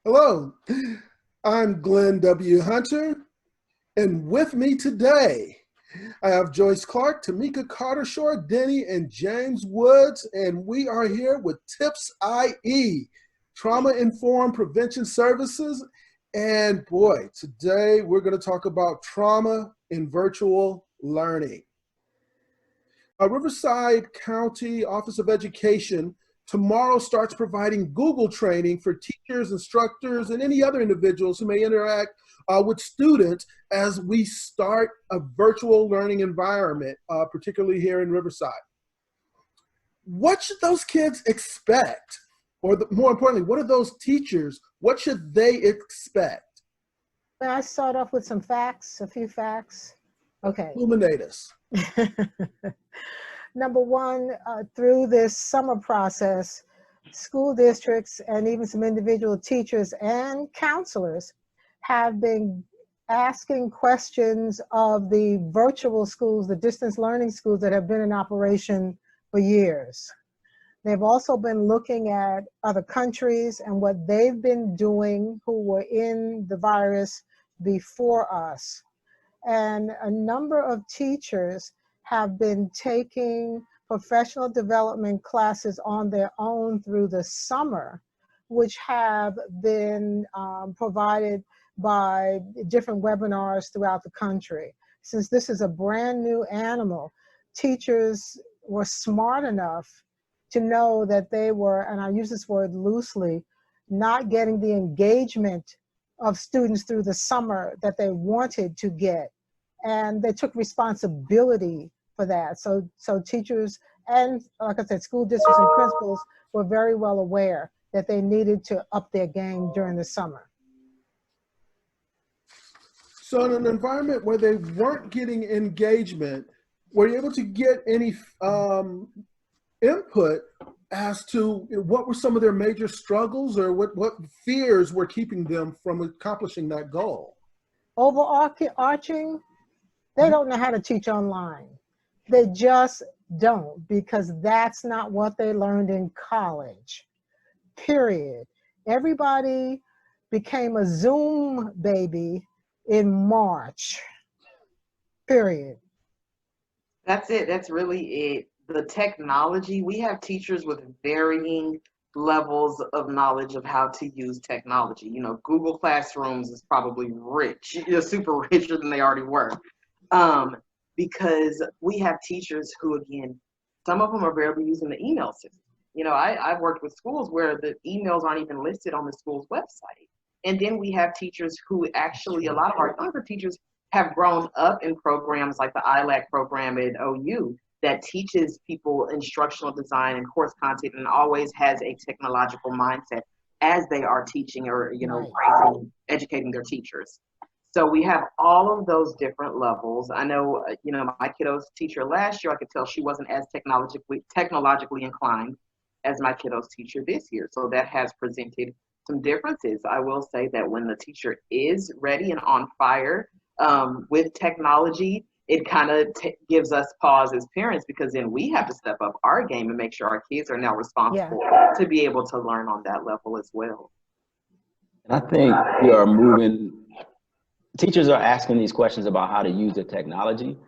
Hello, I'm Glenn W. Hunter, and with me today, I have Joyce Clark, Tamika Carter, Shor Denny, and James Woods, and we are here with TIPS IE, Trauma Informed Prevention Services. And boy, today we're going to talk about trauma in virtual learning. Riverside County Office of Education tomorrow starts providing Google training for teachers, instructors, and any other individuals who may interact with students as we start a virtual learning environment, particularly here in Riverside. What should those kids expect? Or more importantly, what are those teachers, what should they expect? May I start off with some facts, a few facts? Okay. Illuminate us. Number one, through this summer process, school districts and even some individual teachers and counselors have been asking questions of the virtual schools, the distance learning schools that have been in operation for years. They've also been looking at other countries and what they've been doing who were in the virus before us. And a number of teachers have been taking professional development classes on their own through the summer, which have been provided by different webinars throughout the country. Since this is a brand new animal, teachers were smart enough to know that they were, and I use this word loosely, not getting the engagement of students through the summer that they wanted to get. And they took responsibility for that. So teachers and, like I said, school districts and principals were very well aware that they needed to up their game during the summer. So in an environment where they weren't getting engagement, were you able to get any input as to what were some of their major struggles or what fears were keeping them from accomplishing that goal? Overarching, they don't know how to teach online. They just don't, because that's not what they learned in college, period. Everybody became a Zoom baby in March, period. That's it. That's really it. The technology, we have teachers with varying levels of knowledge of how to use technology. You know, Google Classrooms is probably rich, super richer than they already were. Because we have teachers who, again, some of them are barely using the email system. You know, I've worked with schools where the emails aren't even listed on the school's website. And then we have teachers who actually, a lot of our younger teachers have grown up in programs like the ILAC program at OU that teaches people instructional design and course content and always has a technological mindset as they are teaching or, educating their teachers. So we have all of those different levels. I know, my kiddo's teacher last year, I could tell she wasn't as technologically inclined as my kiddo's teacher this year. So that has presented some differences. I will say that when the teacher is ready and on fire with technology, it kind of gives us pause as parents, because then we have to step up our game and make sure our kids are now responsible to be able to learn on that level as well. I think we are moving. Teachers are asking these questions about how to use the technology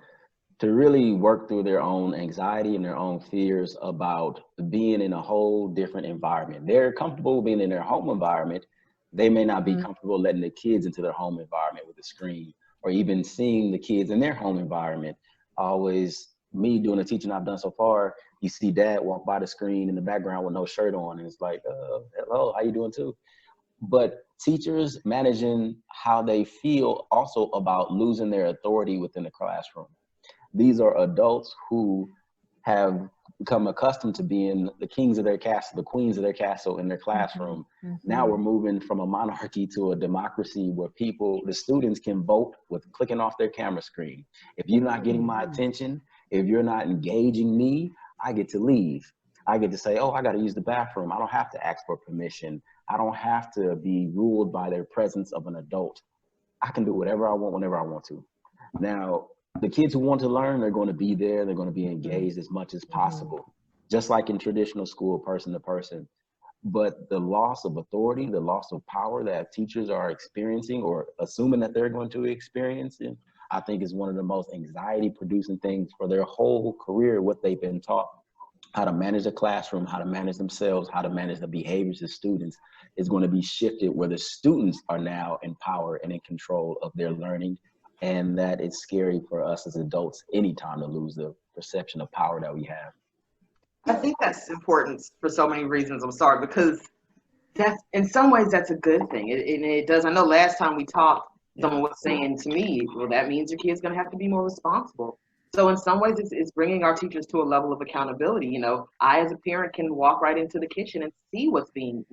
to really work through their own anxiety and their own fears about being in a whole different environment. They're comfortable being in their home environment. They may not be comfortable letting the kids into their home environment with a screen, or even seeing the kids in their home environment. Always, me doing the teaching I've done so far, you see dad walk by the screen in the background with no shirt on, and it's like, hello, how you doing too? But teachers managing how they feel also about losing their authority within the classroom. These are adults who have become accustomed to being the kings of their castle, the queens of their castle in their classroom. Now we're moving from a monarchy to a democracy where the students can vote with clicking off their camera screen. If you're not getting my attention, if you're not engaging me, I get to leave. I get to say, oh, I got to use the bathroom. I don't have to ask for permission. I don't have to be ruled by their presence of an adult. I can do whatever I want, whenever I want to. Now, the kids who want to learn, they're going to be there. They're going to be engaged as much as possible, just like in traditional school, person to person. but the loss of authority, the loss of power that teachers are experiencing or assuming that they're going to experience, I think is one of the most anxiety producing things for their whole career, what they've been taught, how to manage a classroom, how to manage themselves, how to manage the behaviors of students is going to be shifted where the students are now in power and in control of their learning. And that it's scary for us as adults anytime to lose the perception of power that we have. I think that's important for so many reasons. I'm sorry, because that's, in some ways, that's a good thing. It does. I know last time we talked, someone was saying to me, well, that means your kid's going to have to be more responsible. So in some ways, it's bringing our teachers to a level of accountability. You know, I as a parent can walk right into the kitchen and see what's being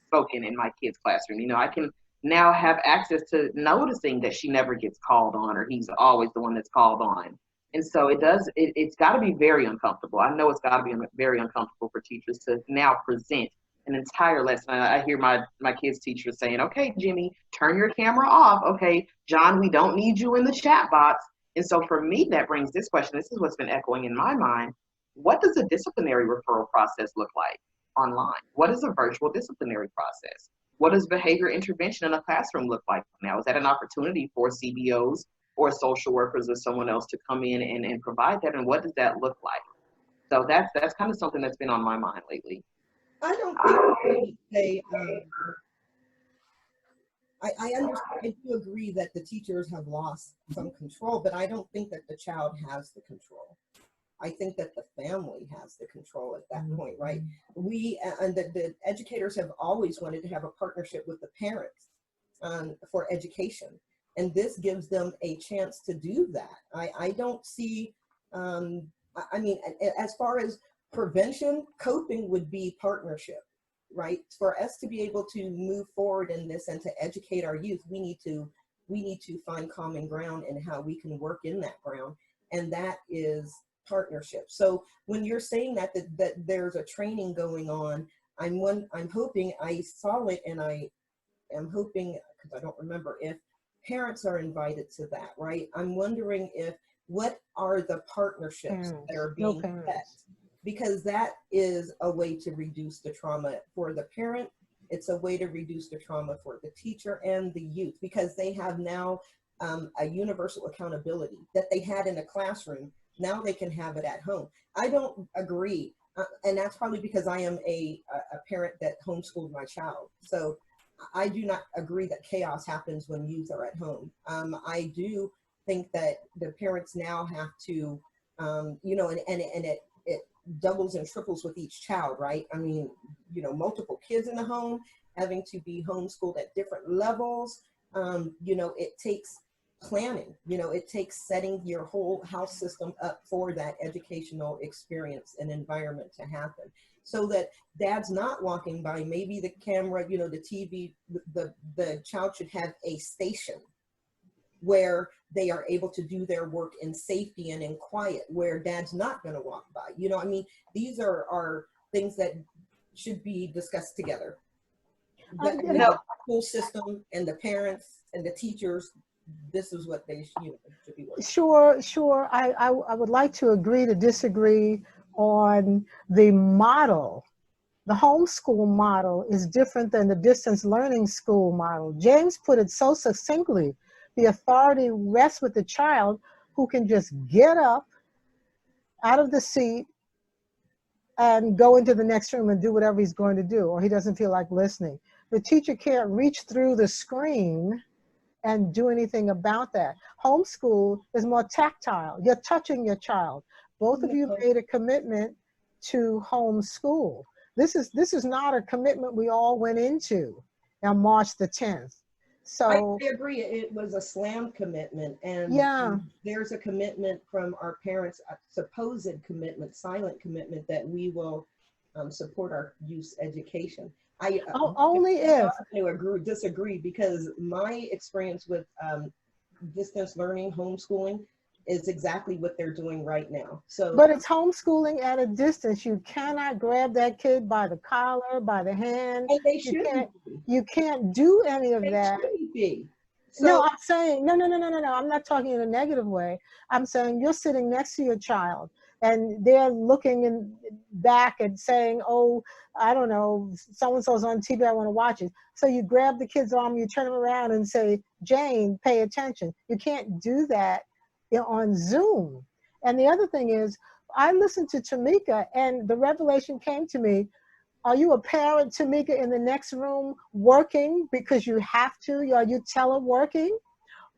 spoken in my kid's classroom. You know, I can now have access to noticing that she never gets called on, or he's always the one that's called on. And so it's got to be very uncomfortable. I know it's got to be very uncomfortable for teachers to now present an entire lesson. I hear my kids' teachers saying, okay, Jimmy, turn your camera off. Okay, John, we don't need you in the chat box. And so for me, that brings this question. This is what's been echoing in my mind. What does a disciplinary referral process look like online? What is a virtual disciplinary process? What does behavior intervention in a classroom look like now? Is that an opportunity for CBOs or social workers or someone else to come in and provide that? And what does that look like? So that's kind of something that's been on my mind lately. I don't think they I understand. I do agree that the teachers have lost some control, but I don't think that the child has the control. I think that the family has the control at that point, right? We and the educators have always wanted to have a partnership with the parents for education, and this gives them a chance to do that. I don't see. I mean, as far as prevention, coping would be partnership. Right, for us to be able to move forward in this and to educate our youth, we need to find common ground and how we can work in that ground, and that is partnership. So when you're saying that there's a training going on, I'm hoping, I saw it, and I am hoping, because I don't remember, if parents are invited to that. Right, I'm wondering what are the partnerships that are being set. Because that is a way to reduce the trauma for the parent. It's a way to reduce the trauma for the teacher and the youth, because they have now a universal accountability that they had in a classroom. Now they can have it at home. I don't agree. And that's probably because I am a parent that homeschooled my child. So I do not agree that chaos happens when youth are at home. I do think that the parents now have to, you know, and it doubles and triples with each child, right? I mean, you know, multiple kids in the home, having to be homeschooled at different levels. You know, it takes planning, you know, it takes setting your whole house system up for that educational experience and environment to happen, so that dad's not walking by, maybe the camera, you know, the TV, the child should have a station where they are able to do their work in safety and in quiet, where dad's not going to walk by. You know, I mean, these are things that should be discussed together. The school system and the parents and the teachers, this is what they should be working. Sure. I would like to agree to disagree on the model. The homeschool model is different than the distance learning school model. James put it so succinctly. The authority rests with the child, who can just get up out of the seat and go into the next room and do whatever he's going to do, or he doesn't feel like listening. The teacher can't reach through the screen and do anything about that. Homeschool is more tactile. You're touching your child. Both of you made a commitment to homeschool. This is not a commitment we all went into on March the 10th. So I agree. It was a slam commitment, and there's a commitment from our parents, a supposed commitment, silent commitment, that we will support our youth's education. Only if. I disagree, because my experience with distance learning, homeschooling, is exactly what they're doing right now. So, but it's homeschooling at a distance. You cannot grab that kid by the collar, by the hand. And they shouldn't. You can't do any of that. Shouldn't be. So, no, I'm saying no. I'm not talking in a negative way. I'm saying you're sitting next to your child. and they're looking back and saying, oh, I don't know, so-and-so's on TV, I want to watch it. So you grab the kid's arm, you turn them around and say, Jane, pay attention. You can't do that on Zoom. And the other thing is, I listened to Tamika and the revelation came to me. Are you a parent, Tamika, in the next room working because you have to? Are you teleworking?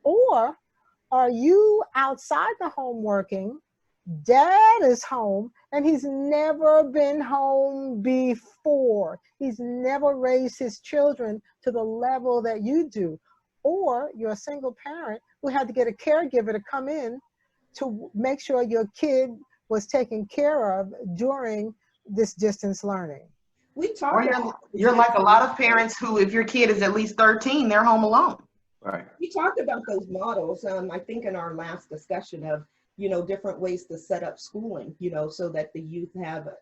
Or are you outside the home working? Dad is home and he's never been home before. He's never raised his children to the level that you do. Or you're a single parent who had to get a caregiver to come in to make sure your kid was taken care of during this distance learning. We talked Or you're like a lot of parents who, if your kid is at least 13, they're home alone. Right. We talked about those models, I think in our last discussion of, different ways to set up schooling, so that the youth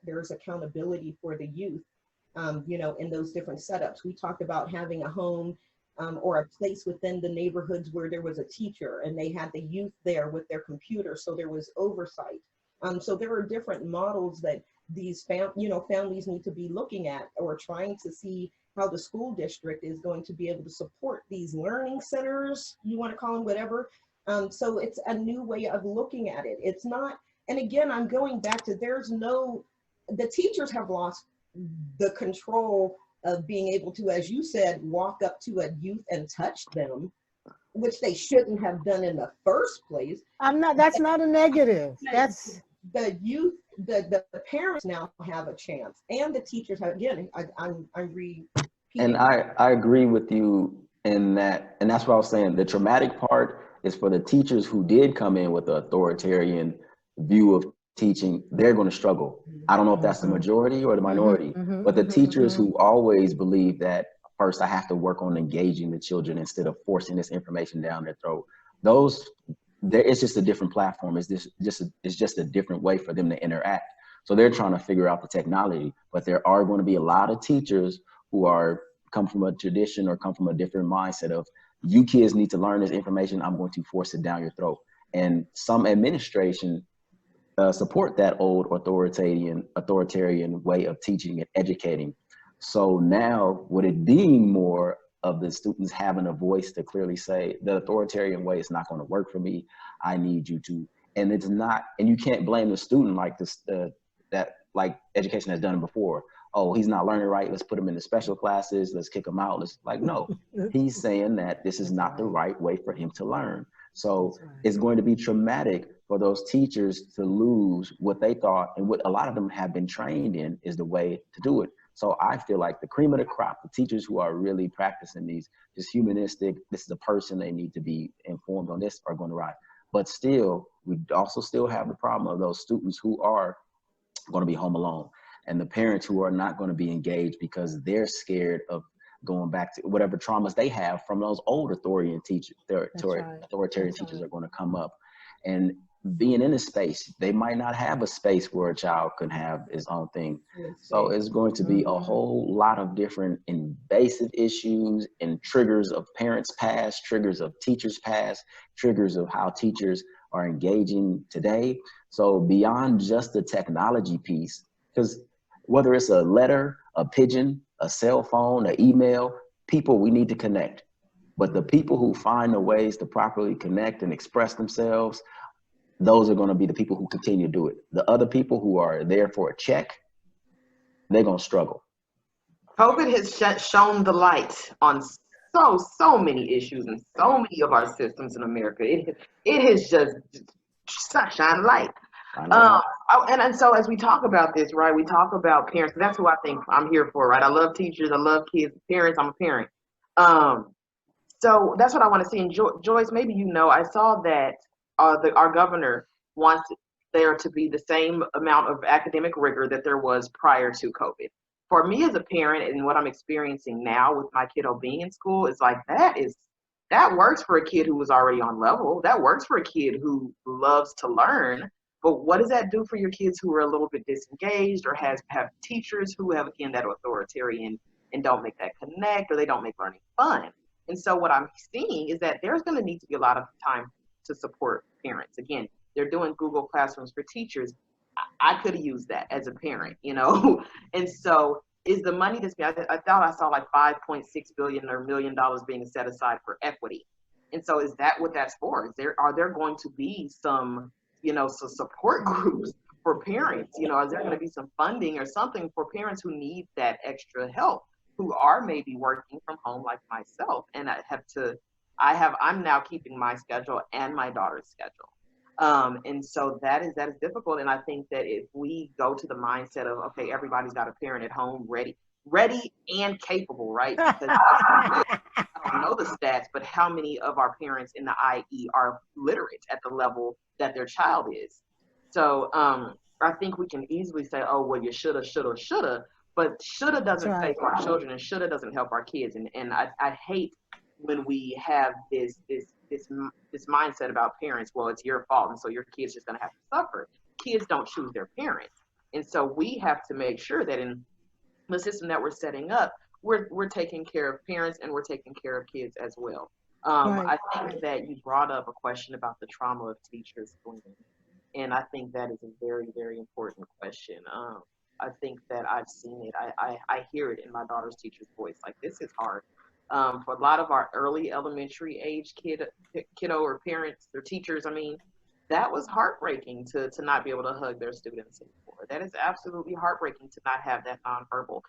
there's accountability for the youth, in those different setups. We talked about having a home or a place within the neighborhoods where there was a teacher and they had the youth there with their computer, so there was oversight. So there are different models that these families need to be looking at or trying to see how the school district is going to be able to support these learning centers, you want to call them whatever. So it's a new way of looking at it. It's not, and again, I'm going back to the teachers have lost the control of being able to, as you said, walk up to a youth and touch them, which they shouldn't have done in the first place. That's not a negative. That's the youth, the parents now have a chance, and the teachers have. Again, I'm repeating. And I agree with you in that, and that's what I was saying. The traumatic part is for the teachers who did come in with the authoritarian view of teaching. They're going to struggle. I don't know if that's the majority or the minority, but the teachers who always believe that first I have to work on engaging the children instead of forcing this information down their throat. It's just a different platform. It's just a different way for them to interact. So they're trying to figure out the technology, but there are going to be a lot of teachers who come from a tradition or come from a different mindset of, you kids need to learn this information, I'm going to force it down your throat. And some administration support that old authoritarian way of teaching and educating. So now, with it being more of the students having a voice to clearly say, the authoritarian way is not going to work for me, I need you to, and it's not, and you can't blame the student like this, like education has done it before. Oh, he's not learning right, let's put him in the special classes, let's kick him out. No, he's saying that this is not the right way for him to learn. So it's going to be traumatic for those teachers to lose what they thought and what a lot of them have been trained in is the way to do it. So I feel like the cream of the crop, the teachers who are really practicing these, just humanistic, this is a person, they need to be informed on this, are going to rise. But still, we also still have the problem of those students who are going to be home alone, and the parents who are not going to be engaged because they're scared of going back to whatever traumas they have from those old authoritarian teachers. Authoritarian teachers are going to come up, and being in a space, they might not have a space where a child can have his own thing. So it's going to be a whole lot of different invasive issues and triggers of parents past, triggers of teachers past, triggers of how teachers are engaging today. So beyond just the technology piece, because whether it's a letter, a pigeon, a cell phone, an email, we need to connect. But the people who find the ways to properly connect and express themselves, those are going to be the people who continue to do it. The other people who are there for a check, they're going to struggle. COVID has shown the light on so many issues and so many of our systems in America. It has just shine light. And so as we talk about this, right, we talk about parents. That's who I think I'm here for, right? I love teachers. I love kids. Parents, I'm a parent. So that's what I want to see. And Joyce, maybe I saw that our governor wants there to be the same amount of academic rigor that there was prior to COVID. For me as a parent and what I'm experiencing now with my kiddo being in school, it's like that works for a kid who was already on level. That works for a kid who loves to learn. But what does that do for your kids who are a little bit disengaged or have teachers who have, again, that authoritarian and don't make that connect, or they don't make learning fun? And so what I'm seeing is that there's going to need to be a lot of time to support parents. Again, they're doing Google Classrooms for teachers. I could have used that as a parent, you know? And so is the money that's being, I thought I saw like $5.6 billion or $1 million being set aside for equity. And so is that what that's for? Are there going to be some, you know, some support groups for parents? You know, is there going to be some funding or something for parents who need that extra help, who are maybe working from home like myself? And I'm now keeping my schedule and my daughter's schedule. And so that is difficult. And I think that if we go to the mindset of, okay, everybody's got a parent at home ready and capable, right? Because I don't know the stats, but how many of our parents in the IE are literate at the level that their child is? So I think we can easily say, oh, well, you shoulda, but shoulda doesn't save our children, and shoulda doesn't help our kids. And I hate when we have this mindset about parents. Well, it's your fault, and so your kid's just going to have to suffer. Kids don't choose their parents, and so we have to make sure that in the system that we're setting up, we're taking care of parents and we're taking care of kids as well. I think that you brought up a question about the trauma of teachers, and I think that is a very, very important question. I think that I've seen it. I hear it in my daughter's teacher's voice. Like, this is hard. For a lot of our early elementary age kiddo or parents or teachers, I mean, that was heartbreaking to not be able to hug their students anymore. That is absolutely heartbreaking to not have that nonverbal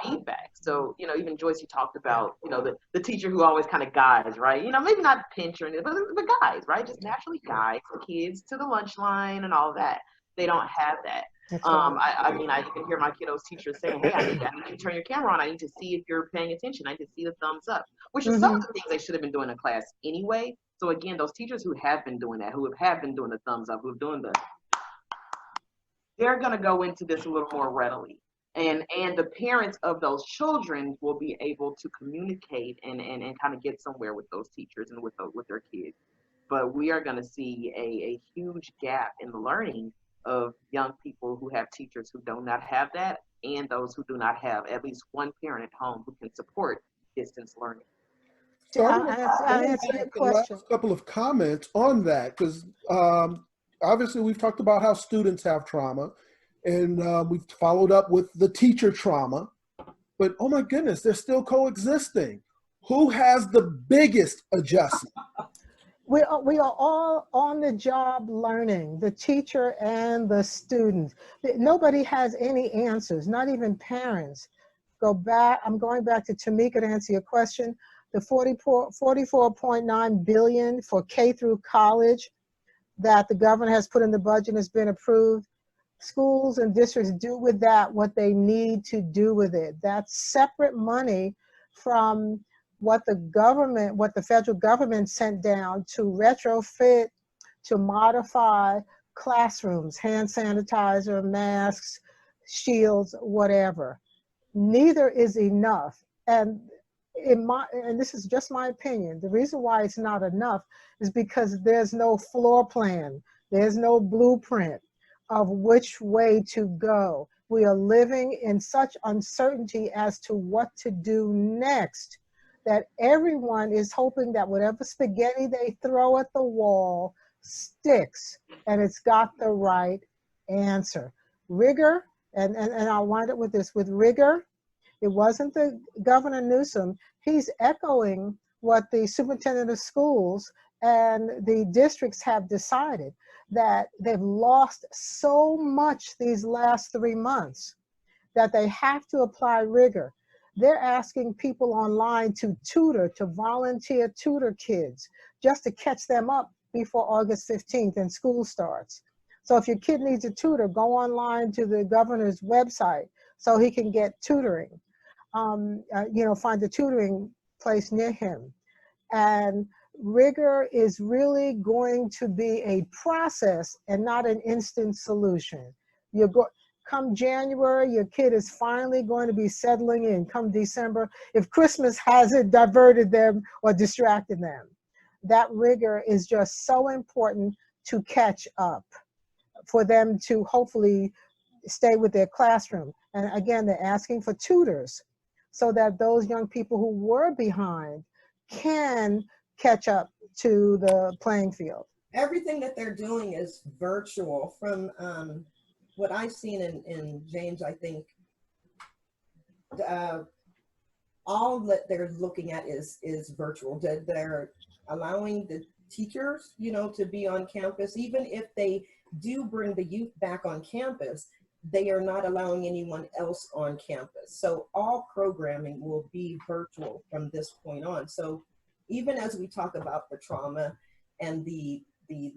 feedback. So, you know, even Joyce, you talked about, you know, the teacher who always kind of guides, right? You know, maybe not pinch or anything, but the guides, right? Just naturally guides the kids to the lunch line and all that. They don't have that. I mean, I can hear my kiddos' teachers saying, hey, I need you to turn your camera on. I need to see if you're paying attention. I need to see the thumbs up, which is some of the things they should have been doing in class anyway. So again, those teachers who have been doing that, who have been doing the thumbs up, who have doing they're going to go into this a little more readily. And the parents of those children will be able to communicate and kind of get somewhere with those teachers and with their kids. But we are going to see a huge gap in the learning of young people who have teachers who do not have that, and those who do not have at least one parent at home who can support distance learning. So I want to make the last couple of comments on that, because obviously we've talked about how students have trauma, and we've followed up with the teacher trauma, but oh my goodness, they're still coexisting. Who has the biggest adjustment? We are all on the job learning, the teacher and the student. Nobody has any answers, not even parents. I'm going back to Tamika to answer your question. The $44.9 billion for K through college that the governor has put in the budget has been approved. Schools and districts do with that what they need to do with it. That's separate money from what the federal government sent down to retrofit, to modify classrooms, hand sanitizer, masks, shields, whatever. Neither is enough. And this is just my opinion, the reason why it's not enough is because there's no floor plan, there's no blueprint of which way to go. We are living in such uncertainty as to what to do next, that everyone is hoping that whatever spaghetti they throw at the wall sticks and it's got the right answer. Rigor, and I'll wind up with this, with rigor, it wasn't the Governor Newsom. He's echoing what the superintendent of schools and the districts have decided, that they've lost so much these last 3 months that they have to apply rigor. They're asking people online to tutor, to volunteer tutor kids, just to catch them up before August 15th and school starts. So if your kid needs a tutor, go online to the governor's website so he can get tutoring. Find a tutoring place near him. And rigor is really going to be a process and not an instant solution. Come January, your kid is finally going to be settling in. Come December, if Christmas hasn't diverted them or distracted them, that rigor is just so important to catch up, for them to hopefully stay with their classroom. And again, they're asking for tutors so that those young people who were behind can catch up to the playing field. Everything that they're doing is virtual, from what I've seen in James, I think all that they're looking at is virtual. They're allowing the teachers, you know, to be on campus. Even if they do bring the youth back on campus, they are not allowing anyone else on campus. So all programming will be virtual from this point on. So even as we talk about the trauma and the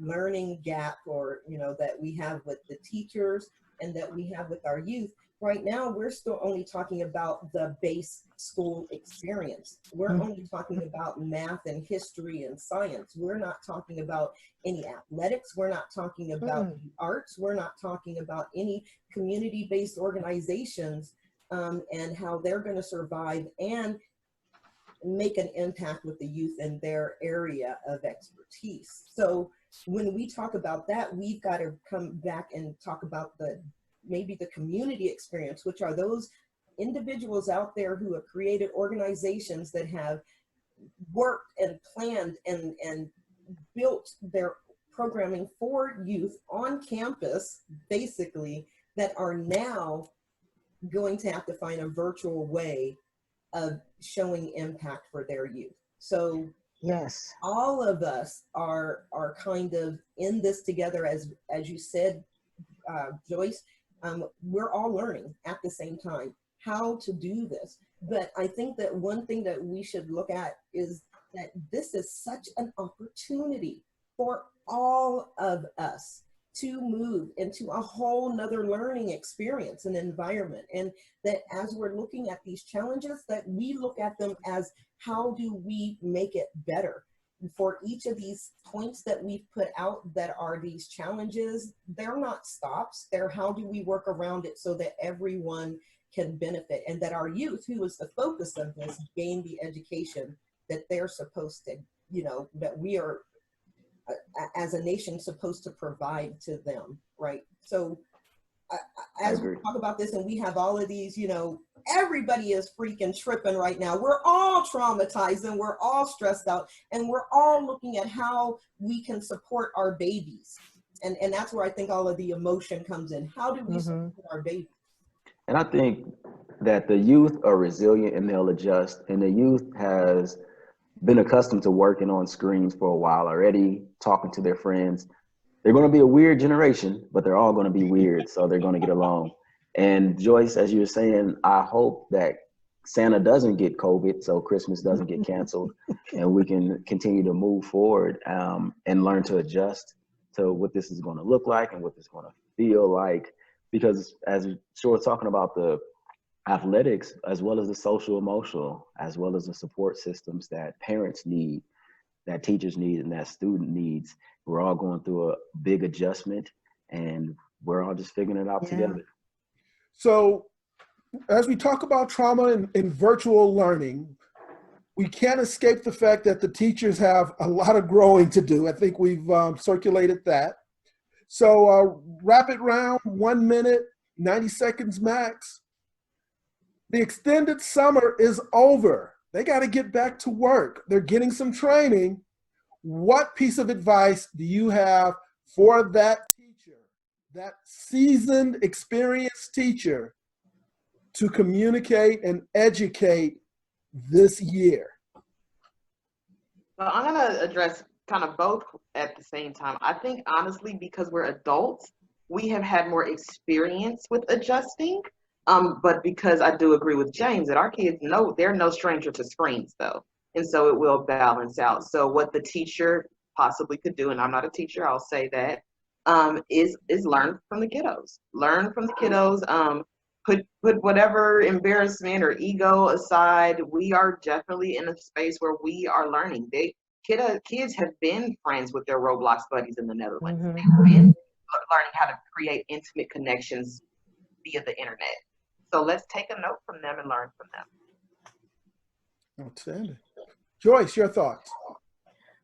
learning gap, or, you know, that we have with the teachers and that we have with our youth, right now, we're still only talking about the base school experience. We're only talking about math and history and science. We're not talking about any athletics. We're not talking about the arts. We're not talking about any community-based organizations and how they're going to survive and make an impact with the youth in their area of expertise. So when we talk about that, we've got to come back and talk about maybe the community experience, which are those individuals out there who have created organizations that have worked and planned and built their programming for youth on campus, basically, that are now going to have to find a virtual way of showing impact for their youth. So Yes, all of us are kind of in this together, as you said, Joyce. We're all learning at the same time how to do this. But I think that one thing that we should look at is that this is such an opportunity for all of us to move into a whole nother learning experience and environment. And that as we're looking at these challenges, that we look at them as, how do we make it better? For each of these points that we've put out that are these challenges, they're not stops. They're how do we work around it so that everyone can benefit, and that our youth, who is the focus of this, gain the education that they're supposed to, you know, that we are as a nation supposed to provide to them, right? So as we talk about this and we have all of these, you know, everybody is freaking tripping right now. We're all traumatized and we're all stressed out, and we're all looking at how we can support our babies. And that's where I think all of the emotion comes in. How do we support our babies? And I think that the youth are resilient and they'll adjust. And the youth has been accustomed to working on screens for a while already, talking to their friends. They're going to be a weird generation, but they're all going to be weird. So they're going to get along. And Joyce, as you were saying, I hope that Santa doesn't get COVID, so Christmas doesn't get canceled, and we can continue to move forward and learn to adjust to what this is going to look like and what this is going to feel like. Because as Shor was talking about, the athletics, as well as the social emotional, as well as the support systems that parents need, that teachers need, and that student needs, we're all going through a big adjustment, and we're all just figuring it out together. So as we talk about trauma in virtual learning, we can't escape the fact that the teachers have a lot of growing to do. I think we've circulated that. So rapid round, 1 minute, 90 seconds max. The extended summer is over. They got to get back to work. They're getting some training. What piece of advice do you have for that teacher, that seasoned, experienced teacher, to communicate and educate this year? Well, I'm going to address kind of both at the same time. I think, honestly, because we're adults, we have had more experience with adjusting. But because I do agree with James that our kids know they're no stranger to screens, though. And so it will balance out. So what the teacher possibly could do, and I'm not a teacher, I'll say that, is learn from the kiddos. Learn from the kiddos. Put whatever embarrassment or ego aside. We are definitely in a space where we are learning. Kids have been friends with their Roblox buddies in the Netherlands. They've been learning how to create intimate connections via the internet. So let's take a note from them and learn from them. Outstanding. Joyce, your thoughts?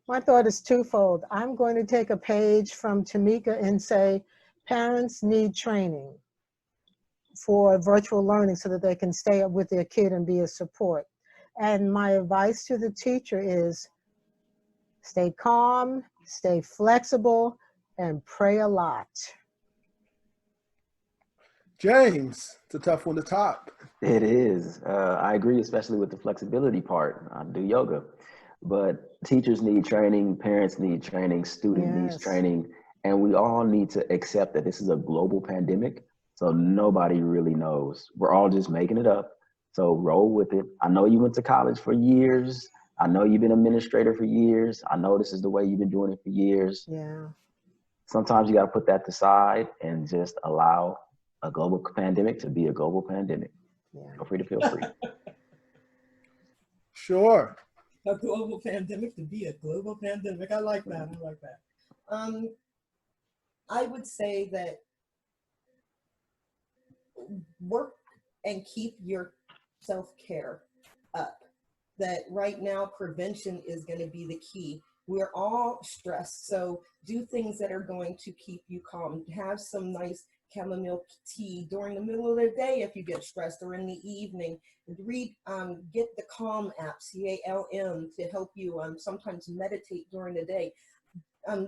My thought is twofold. I'm going to take a page from Tamika and say, parents need training for virtual learning so that they can stay up with their kid and be a support. And my advice to the teacher is stay calm, stay flexible, and pray a lot. James, it's a tough one to top. It is. I agree, especially with the flexibility part. I do yoga, but teachers need training, parents need training, student needs Yes. training, and we all need to accept that this is a global pandemic. So nobody really knows. We're all just making it up. So roll with it. I know you went to college for years. I know you've been an administrator for years. I know this is the way you've been doing it for years. Yeah. Sometimes you got to put that aside and just allow a global pandemic to be a global pandemic. Yeah. Feel free to feel free. Sure. A global pandemic to be a global pandemic. I like that. I like that. I would say that work and keep your self-care up. That right now prevention is going to be the key. We're all stressed, so do things that are going to keep you calm. Have some nice chamomile tea during the middle of the day if you get stressed, or in the evening. Read, get the Calm app, CALM, to help you sometimes meditate during the day.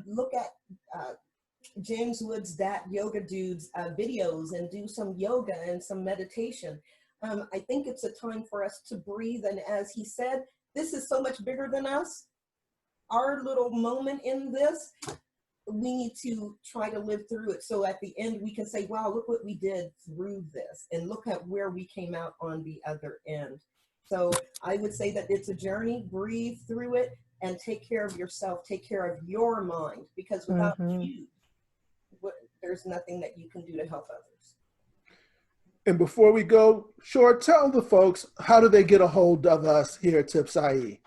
Look at James Woods' That Yoga Dude's videos and do some yoga and some meditation. I think it's a time for us to breathe, and as he said, this is so much bigger than us. Our little moment in this, we need to try to live through it. So at the end, we can say, wow, look what we did through this, and look at where we came out on the other end. So I would say that it's a journey. Breathe through it and take care of yourself. Take care of your mind, because without you, there's nothing that you can do to help others. And before we go, Shor, tell the folks, how do they get a hold of us here at Tips IE?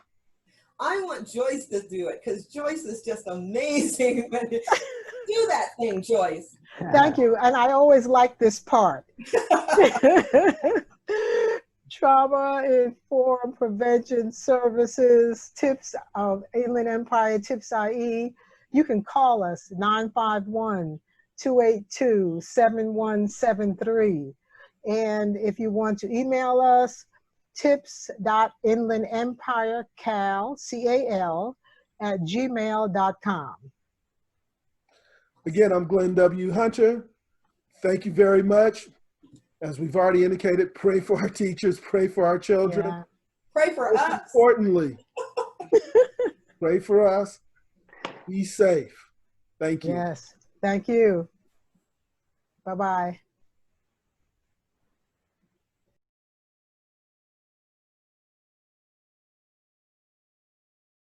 I want Joyce to do it, because Joyce is just amazing. Do that thing, Joyce. Thank you. And I always like this part. Trauma Informed Prevention Services, Tips of Inland Empire, Tips IE. You can call us 951-282-7173. And if you want to email us, tips.inlandempirecal, C-A-L, @gmail.com. Again, I'm Glenn W. Hunter. Thank you very much. As we've already indicated, pray for our teachers, pray for our children. Yeah. Pray for Most us. importantly, pray for us. Be safe. Thank you. Yes. Thank you. Bye-bye.